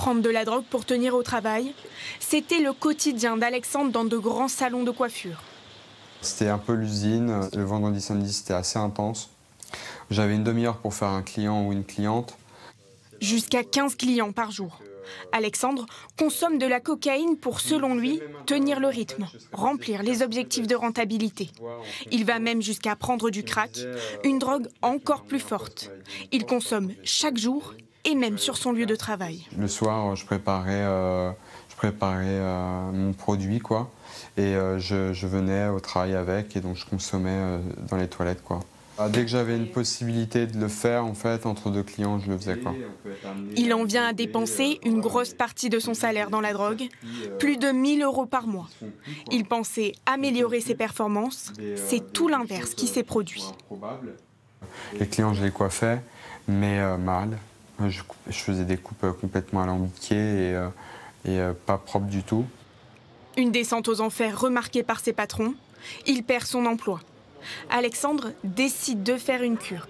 prendre de la drogue pour tenir au travail, c'était le quotidien d'Alexandre dans de grands salons de coiffure. C'était un peu l'usine. Le vendredi, samedi, c'était assez intense. J'avais une demi-heure pour faire un client ou une cliente. Jusqu'à 15 clients par jour. Alexandre consomme de la cocaïne pour, selon lui, tenir le rythme, remplir les objectifs de rentabilité. Il va même jusqu'à prendre du crack, une drogue encore plus forte. Il consomme chaque jour et même sur son lieu de travail. Le soir, je préparais mon produit, quoi, et je venais au travail avec, et donc je consommais dans les toilettes, quoi. Dès que j'avais une possibilité de le faire, en fait, entre deux clients, je le faisais, quoi. Il en vient à dépenser une grosse partie de son salaire dans la drogue, plus de 1 000 € par mois. Il pensait améliorer ses performances, c'est tout l'inverse qui s'est produit. Les clients, je les coiffais, mais mal. Je faisais des coupes complètement alambiquées et pas propres du tout. Une descente aux enfers remarquée par ses patrons, il perd son emploi. Alexandre décide de faire une cure.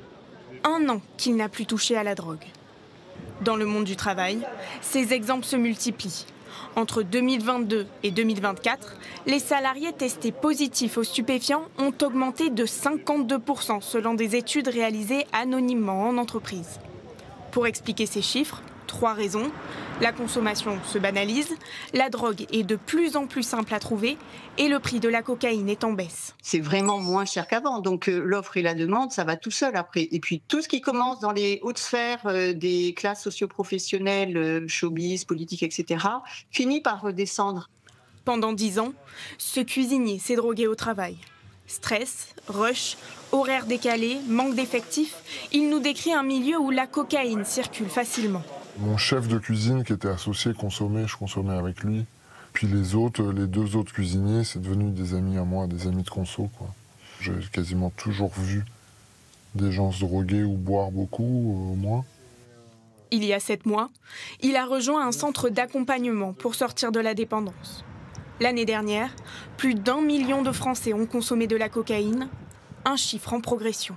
1 an qu'il n'a plus touché à la drogue. Dans le monde du travail, ces exemples se multiplient. Entre 2022 et 2024, les salariés testés positifs aux stupéfiants ont augmenté de 52% selon des études réalisées anonymement en entreprise. Pour expliquer ces chiffres, 3 raisons. La consommation se banalise, la drogue est de plus en plus simple à trouver et le prix de la cocaïne est en baisse. C'est vraiment moins cher qu'avant, donc l'offre et la demande, ça va tout seul après. Et puis tout ce qui commence dans les hautes sphères des classes socio-professionnelles, showbiz, politique, etc., finit par redescendre. Pendant 10 ans, ce cuisinier s'est drogué au travail. Stress, rush, horaires décalés, manque d'effectifs, il nous décrit un milieu où la cocaïne circule facilement. Mon chef de cuisine qui était associé consommait, je consommais avec lui. Puis les 2 autres cuisiniers, c'est devenu des amis à moi, des amis de conso, quoi. J'ai quasiment toujours vu des gens se droguer ou boire beaucoup, au moins. Il y a 7 mois, il a rejoint un centre d'accompagnement pour sortir de la dépendance. L'année dernière, plus d'1 million de Français ont consommé de la cocaïne, un chiffre en progression.